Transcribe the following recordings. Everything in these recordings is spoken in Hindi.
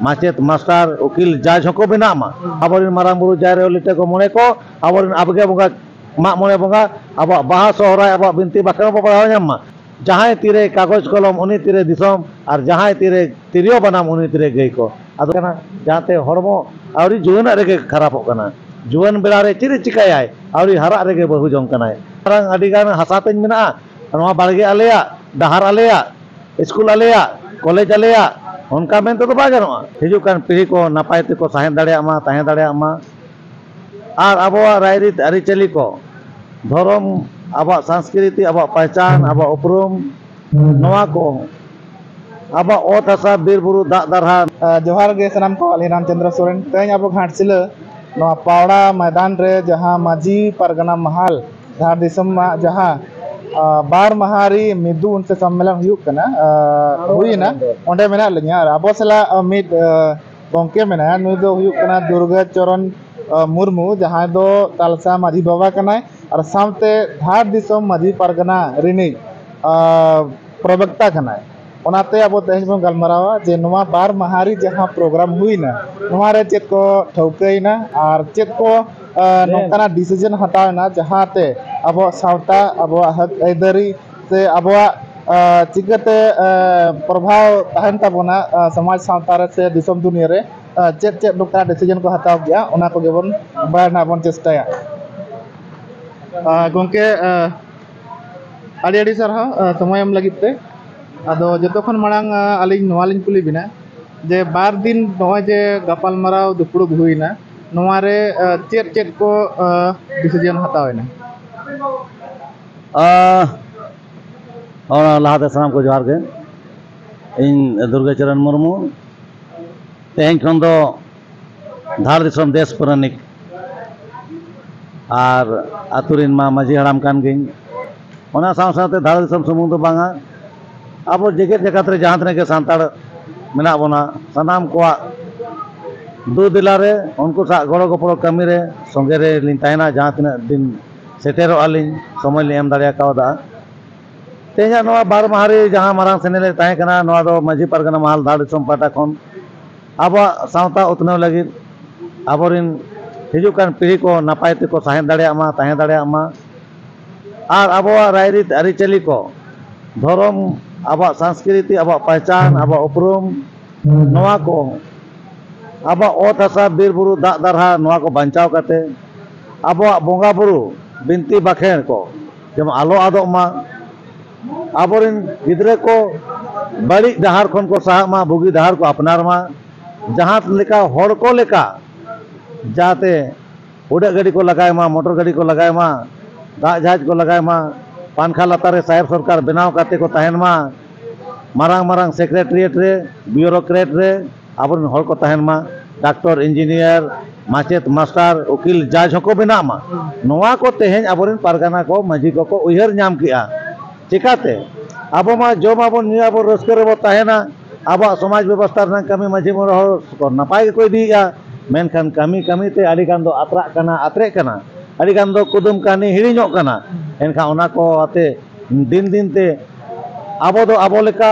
माचेत मास्टर उकिल जज होको बेना मा आबोरिन मारांग बुरु जायरे लिटे को मोने को आबोरिन आबगे बंगा मा मोने बंगा अब बाहा सोहराय अब बिनती बाखरा पढ़ाव ᱧᱟᱢ जहां तीरे कागज कलम उनी तीरे दिसम और जहां तीरे तिरियो बनाम उनी तीरे गई को आदो कना जहाते हरमो आवरी जुवन रेगे खराब होकना जुवन बेला रे चिरे चिकाय आवरी हरा रेगे बहु जंग कनाय मारांग अडिगान हासातेन मेना नवा बाड़गे आलेया डहार आलेया स्कूल आलेया कॉलेज आलेया उनका मेन तो बा गानोआ हिजुकान पीढ़ी को नापाय ते को साहें दाड़े मा ताहें दाड़े मा और आबोआ रायरीत आरिचली को धर्म अब संस्कृति अब पहचान अब उपरूम नवा को अब ओत हसा बीर बुरु दा दरहा जोहार गे सनाम को अली रामचंद्र सोरेन तेज अब घाटसिला नवा पावड़ा मैदान रे जहां माजी परगना महल धार दिसम जहां बार महारी मिदु उनसे सम्मेलन हुयुकना हुईना ओंडे मेना लिया अब सला मिद गोंके मेना नुई दो हुयुकना दुर्गा चरण मुर्मू जहां दो तालसा माजी बाबा कनाय और सामते धार दिसम माजी परगना रिनी प्रवक्ता कनाय ओनाते अब तेज बन गलमरावा जे नवा बार महारी जहां प्रोग्राम हुईना नवा रे चेत को ठौकैना और चेत को नोकना डिसीजन हतावना जहाते अब सावता अब हक ऐदरी से अब चिकते प्रभाव तहन तबना समाज सावता रे से दिसम दुनिया रे चेत चेत नोकना डिसीजन को हताव गया ओना को गेबन बायना बन चेष्टाया गोंके आड़ी आड़ी सरहा समयम लगिते आदो जतोखन मांग आलिन नवालिन कुली बिना जे बार दिन नय जे गपाल माराव दुपुड़ुब हुईना नवा रे चेत चेत को डिसीजन हतावना और लहाते साम को जोहार गे इन दुर्गा चरण मुर्मू तेहन खन दो धार दिसम देश परनिक और आतुरिन मा माजी हड़ाम कान गिन ओना साव सावते धार दिसम सुमुंग दो बांगा अब जेगेत जगत रे जहां तने के सांताड़ मेना बोना सनाम को दो दिला रे उनको सा गड़ो गपड़ो कमी रे संगे रे लिन तायना जहां तने दिन सेटेरो आलिन समय ले एम दाड़िया कावदा तेजा नवा बार महारी जहां मारांग सेनेले ताहे कना नवा दो माजी परगना महल धार दिसम पाटा खन अब सावता उतने लगी आबोरिन हिजुकान पीढ़ी को नापाय ते को साहें दाड़िया मा ताहें दाड़िया मा और अब रायरीत आरिचली को धर्म अब संस्कृति अब पहचान अब उपरूम नवा को अब ओत हसा बीर बुरु दा दरहा नवा को बंचाव करते अब बोंगा बुरु बिनती बाखेर को जब आलो आदो मा आबोरिन गिद्रे को बड़ी डहार खन को साहा मा बुगी डहार को अपनार मा जहां लेका होड़ को लेका जाते उड़ा गाड़ी को लगाए मा मोटर गाड़ी को लगाए मा दा जहाज को लगाए मा पानखा लतारे साहेब सरकार बनाव काते को तहन मा मारांग मारांग सेक्रेटरिएट रे ब्यूरोक्रेट रे आबोरिन हर को तहन मा डॉक्टर इंजीनियर माचेत मास्टर उकिल जज होको बेना मा नवा को तेहेन आबोरिन परगना को माजी को उयहर नाम किया चिकाते आबो मा जो माबो नि आबो रस्के रे बो तहना आबो समाज व्यवस्था रन कमी माजी मो को नपाय को दिया मेनखान कमी कमी ते आडी गान दो आत्रा कना आत्रे कना आडी गान दो कुदुम कहानी हिड़िñok कना एनखा ओना को आते दिन दिन ते आबो दो आबो लेका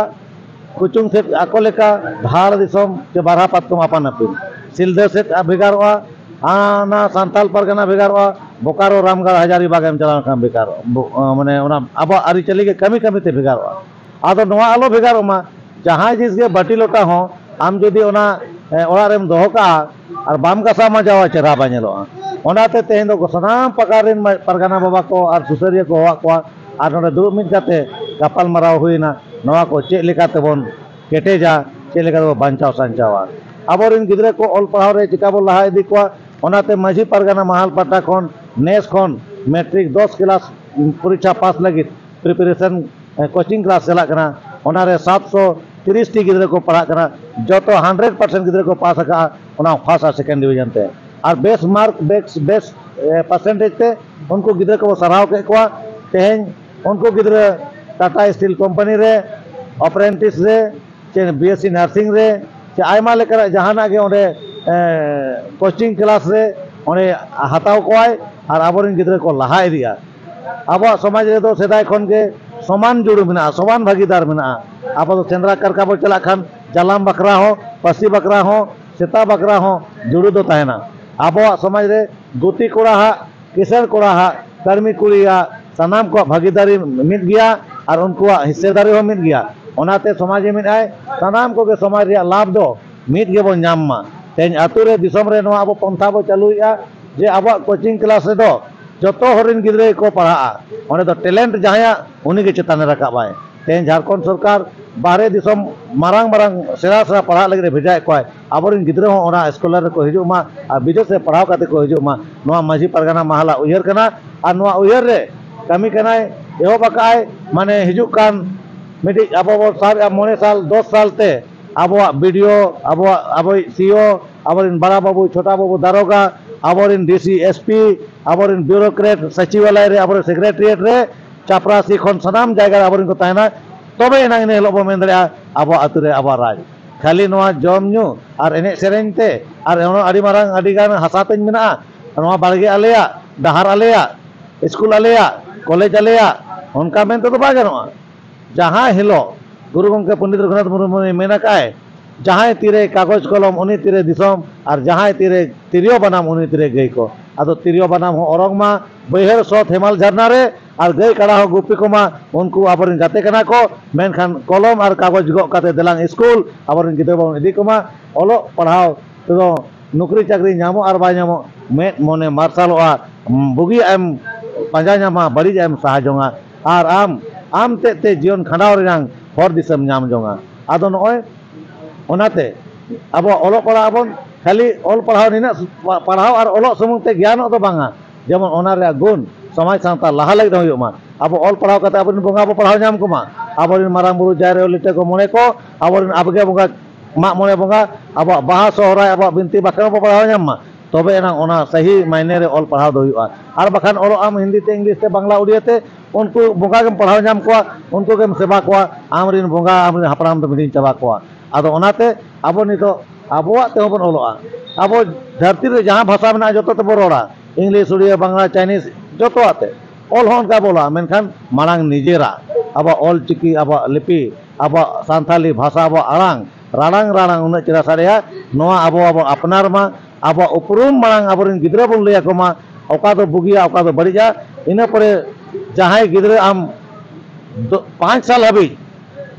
कुचुंग से आको लेका धार दिसम के बारहा पातम आपान आपिन सिलदे से भेगारोआ आना सांताल परगना भेगारोआ बोकारो रामगढ़ हजारीबाग एम चलान खान बेकार माने ओना आबो आरिचली के कमी कमी ते भेगारोआ आदो नवा आलो भेगारो मा जहां जिस के बाटी लोटा हो आम जदि ओना ओड़ा रेम दोहो का और बाम का सामा जावा चेहरा बानेलोआ ओनाते तेहेन दो सनाम पकारिन परगना बाबा को और सुसरिया को होवा को और नोडे दुरुब मिद काते गपाल माराव हुईना नवा को चेक लेकाते बोन केटेजा चेक लेकाते बो बांचाव सांचावा आबोरिन गिद्रे को ऑल पढ़ाव रे चिका बो लहा इदी को ओनाते माजी परगना महल पाटा खन नेस खन मैट्रिक 10 क्लास परीक्षा पास लगी प्रिपरेशन कोचिंग क्लास चला कना ओना रे 730 टी गिद्रे को पढ़ा कना जो तो 100% गिद्रे को पास का ओना फर्स्ट और सेकंड डिवीजन ते और बेस मार्क बेस परसेंटेज ते उनको गिद्रे को सराव के को तेहेन उनको गिद्रे टाटा स्टील कंपनी रे अप्रेंटिस रे चे बीएससी नर्सिंग रे चे आयमा लेकर जहाना के ओंडे कोचिंग क्लास रे ओंडे हताव कोआय और आबोरिन गिद्रे को लहा इदिया अब समाज रे दो सेदाय खन के समान जुड़ू मेना समान भागीदार मेना अब तो सेंद्रा करका बो चला खान जालाम बकरा हो पसी बकरा हो सेता बकरा हो जुड़ू दो तहना आबो समाज रे गुती कोड़ा हा किसान कोड़ा हा कर्मी कुड़िया सानाम को भागीदारी मिद गया और उनको हिस्सेदारी हो मिद गया ओनाते समाज मिद आए सानाम को के समाज रे लाभ दो मिद के बो नाम मा तेज आतु रे दिसम रे नो आबो पंथा बो चालुया जे आबो कोचिंग क्लास रे दो जतो हरिन गिद्रे को पढ़ा ओने दो टैलेंट जहाया उनी के चेतान रकाबाय तेज झारखंड सरकार बाहरे दिसम मारांग मारांग सेरा सेरा पढ़ा लगे भेजा को आबोरिन गिद्रे हो ओना स्कॉलर को हिजु मा और विदेश से पढ़ाव काते को हिजु मा नोआ माझी परगना महला उयहर कना और नोआ उयहर रे कमी कनाय एहो बकाय माने हिजु कान मिडी आबो साब मोने साल 10 साल ते आबो वीडियो आबो सीओ आबोरिन बड़ा बाबू छोटा बाबू दारोगा आबोरिन डीसी एसपी आबोरिन ब्यूरोक्रेट सचिवालय रे आबोरिन सेक्रेटरिएट रे चापरासी खन सनाम जायगा आबोरिन को ताहना तबे एना इन हेलो बो मेन दरिया आबो आतु रे आबो राज खाली नोआ जम न्यू और एने सेरेन ते और एनो आडी मारांग आडी गान हासातेन मेना नोआ बाड़गे आलेया डहार आलेया स्कूल आलेया कॉलेज आलेया उनका मेन तो बा गनोआ जहां हिलो गुरु गंके पंडित रघुनाथ मुर्मू मेना काय जहां तीरे कागज कलम उनी तीरे दिसम और जहां तीरे तिरियो बनाम उनी तीरे गई को आदो तिरियो बनाम हो औरंग मा बैहर सत हेमाल झरना रे और गई कड़ा हो गुपी को मा उनको आबरिन गाते कना को मेनखान कलम और कागज गो काते देलांग स्कूल आबरिन गिदर बन इदी को मा ओलो पढ़ाओ तो नौकरी चाकरी नामो और बा नामो में मने मार्शलोआ बुगी एम पंजा नामा बड़ी एम साहाजोंगा और आम ते जीवन खंडाव रेनांग हर दिसम नाम जोंगा आदो नय ओनाते अब ओलो पढ़ा बन खाली ओल पढ़ाव निना पढ़ाव और ओलो सुमुंग ते ज्ञान तो बांगा जेमन ओना रे गुण समाज सावता लाहा लग दो मा अब ओल पढ़ाव कते आबरिन बोंगा बो पढ़ाव नाम कुमा आबरिन मारांग बुरु जायरे लिटे को मने को आबरिन आबगे बोंगा मा मने बोंगा अब बाहा सोहराय अब बिनती बाखरा बो पढ़ाव नाम मा तबे एना ओना सही मायने रे ओल पढ़ाव दो हुआ और बखान ओलो आम हिंदी ते इंग्लिश ते बांग्ला उड़िया ते उनको बोंगा के पढ़ाव नाम को उनको के सेवा को आमरिन बोंगा आमरिन हपराम तो मिडिन चबा को आदो ओनाते आबो नितो आबोआ ते होबन ओलोआ आबो धरती रे जहां भाषा में जतो ते बोरोड़ा इंग्लिश उड़िया बांग्ला चाइनीज जतो आते ओल होन का बोला मेनखान मांग निजेरा अब ओल चिकी अब लिपि अब सान्थाली भाषा अब आड़ांग राणांग राणांग उन चेरा साड़िया नोआ अब अपनार मा अब उपरूम मांग आबरिन गिद्रा बन लैया को मा ओका दो बुगिया ओका दो बड़िया इन परे जहां गिद्रा आम 5 साल हबी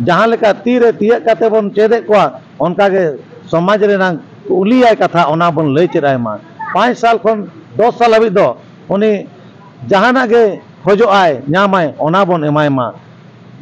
जहां लेका तीरे तिया काते बन चेदे को उनका के समाज रे नांग उलिया कथा ओना बन लई चेराय मा 5 साल खन 10 साल हबी दो उनी जहाना के खोजो आय नामाय ओना बन एमाय मा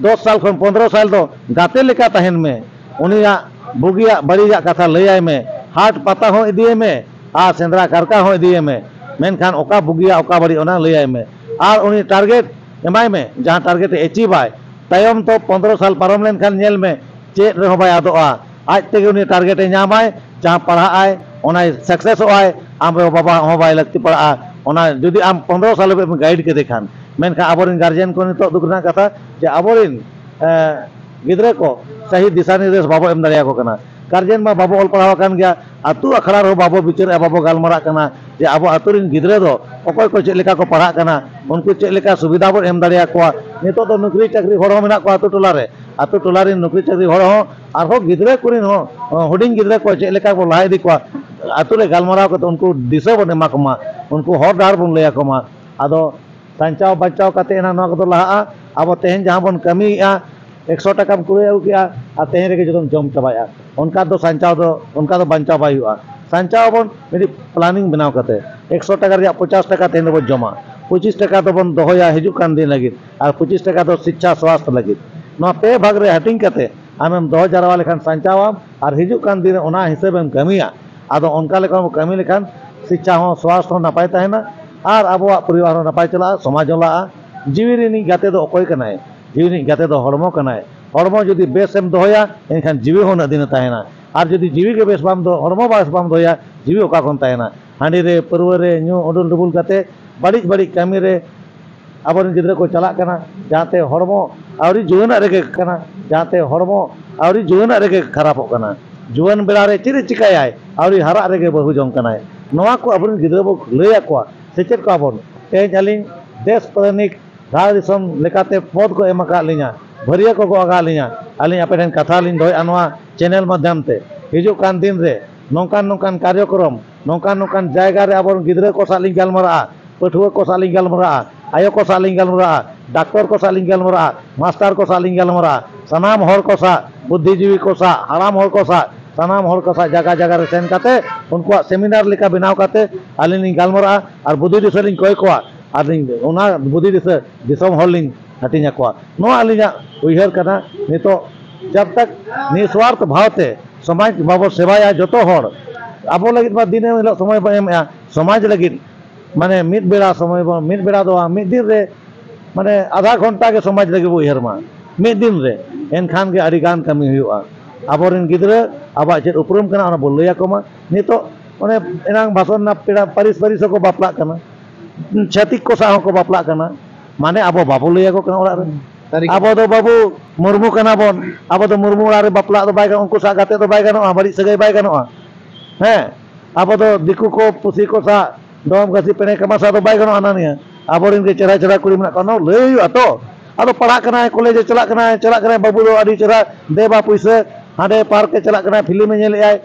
10 साल खन 15 साल दो गाते लेका तहन में उनिया बुगिया बड़िया कथा लैयाय में हाट पता हो इदिये में आ सेंद्रा कारका हो इदिये में मेनखान ओका बुगिया ओका बड़ी ओना लैयाय में और उनी टारगेट एमाय में जहां टारगेट एचिव आय तयम तो 15 साल पारम लेनखान नेल में चेत रहो बाय आदोआ आज तेगे उनी टारगेट नामाय जहां पढ़ा आय ओना सक्सेस आय आम बाबा हो बाय लगती पढ़ा ओना जदि आम 15 साल में गाइड के देखान मेनखा आबोरिन गार्जियन को नितो दुखना कथा जे आबोरिन गिद्रे को सही दिशा निर्देश बाबो एम दाड़िया को कना गार्जियन मा बाबो ओल पढ़ाव कान गया आतु अखड़ा रो बाबो बिचार बाबो गालमारा कना जे आबो आतुरिन गिद्रे दो ओकोय को चेक लेका को पढ़ा कना उनको चेक लेका सुविधा बो एम दाड़िया को नितो तो नौकरी चाकरी हड़ हो मेना को आतु टोला रे नौकरी चाकरी हड़ हो आर हो गिद्रे कुरिन हो हुडिंग गिद्रे को चेक लेका को लाहा इदी को आतु रे गालमारा को तो उनको दिशा बन एमा को मा उनको हर डार बन लैया को मा आदो संचाव बचाव काते एना नोआ को लाहा अब तेहन जहां बन कमीया 100 टाका कुड़े अगु किया और तेहन रे जो जम चबाया उनका दो संचाव दो उनका दो बंचाव बाय हुआ संचाव बन मेरी प्लानिंग बनाव काते 100 टाका रे 50 टाका तेहन बन जमा 25 टाका तो बन दोहया हिजु कान दिन लगी और 25 टाका तो शिक्षा स्वास्थ्य लगी नोआ पे भाग रे हटिंग काते आमेम दोह जारवा लेखान संचावम और हिजु कान दिन ओना हिसाब एम कमिया आदो उनका लेखा कमी लेखान शिक्षा हो स्वास्थ्य हो नपाय तहना और आबो परिवार हो नपाय चला समाज होला जीवी रिनी गाते दो अकोय कनाय जीवी गाते दो हड़मो कनाय हड़मो जदि बेस एम दोहया एनखान जीवी हो दिन तहना और जदि जीवी के बेस बाम दो हड़मो बेस बाम दोहया जीवी ओका खन तहना हांडी रे परवा रे न्यू उडुल डुबुल काते बड़ी बड़ी कमी रे आबोरिन गिद्रा को चला कना जाते हड़मो आवरी जुवना रेगे कना जाते हड़मो आवरी जुवना रेगे खराब कना जुवन बेला रे चिरे चिकाय आवरी हरा रेगे बहु जंग कनाय नोआ को आबोरिन गिद्रा बो लैया को सेचेत को आबोन तेज अलिन देश प्रेमिक धार दिसम लेकाते पद को एम का लिया भरिया को आगा लिया अली आपे ठेन कथा लिन दोय अनवा चैनल माध्यम ते हिजु कान दिन रे नौकान नौकान कार्यक्रम नौकान नौकान जायगा रे आबो गिद्रा को सालिं गलमरा पठुआ को सालिं गलमरा आयो को सालिं गलमरा डॉक्टर को सालिं गलमरा मास्टर को सालिं गलमरा सनाम हर को सा बुद्धिजीवी को सा हराम हर को सा सनाम हर को सा जगह जगह रे सेन काते उनको सेमिनार लेका बनाव काते आलिन गलमरा और बुद्धि दिशा लिन कोय को आलिन ओना बुद्धि दिशा दिसम हर लिन हटिना को नो आलिना उयहर कना नितो जब तक निस्वार्थ भाव ते समाज बाबो सेवाया जतो हर आबो लगित बा दिन हिलो समय बा एम समाज लगित माने मिद बेड़ा समय बा मिद बेड़ा दो मिद दिन रे माने आधा घंटा के समाज लगे उयहर मा मिद दिन रे एनखान के आड़ी गान कमी हुआ आबोरेन गिद्रा आबा चेद उपरुम कना ओना बो लया कोमा नितो माने एनांग भाषण ना पेड़ा परिस परिस को बापला कना छतिक को सा को बापला कना माने आबो बाबो लया को कना ओरा रे आबो दो बाबू मुर्मू कना बोन आबो दो मुर्मू ओरा रे बापला दो बाय गन उनको सा गाते दो बाय गनोआ बड़ी सगै बाय गनोआ हैं आबो दो दिकु को पुसी को सा दोम गसी पेने कमा सा दो बाय गनोआ नानिया आबोरेन के चेहरा चेहरा कुड़ी मना कनो लई अतो आदो पढ़ा कना कॉलेज चला कना बाबू दो अडी चेहरा देबा पैसा हाडे पार्क के चला कना फिल्म नेल आय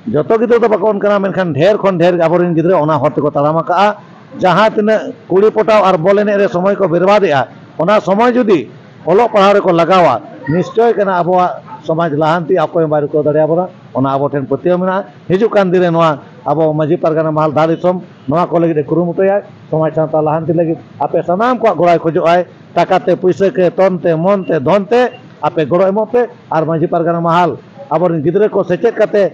जतो गिद्रा तो बाको कना मेनखान ढेर खन ढेर आबोरेन गिद्रा ओना हत को तालामा का जहां तिना कुड़ी पटाव और बॉल एने रे समय को बर्बादेआ ओना समय जुदी ओलो पढ़ा रे को लगावा निश्चय कना आबोआ समाज लाहांती अकोय बार को दड़िया बोरा ओना आबो ठेन पतियो मेना हिजु कान दिरे नोआ आबो माजी पारगाना महल दारिसम नोआ को लगी कुरुमुटया समाज सावता लाहांती लगी आपे सनाम को गोड़ाय खोजो आय टाकाते पैसा के तनते मनते धनते आपे गोड़ो एमोपे और माजी पारगाना महल आबो गिद्रा को सेचेत काते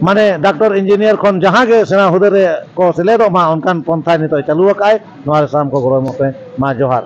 माने डॉक्टर इंजीनियर खन जहां के सेना हुदे रे को सेलेदो मा उनकान पंथा नितो चालू आकाय नोआ रे साम को गोड़ो एमोपे मा जोहार।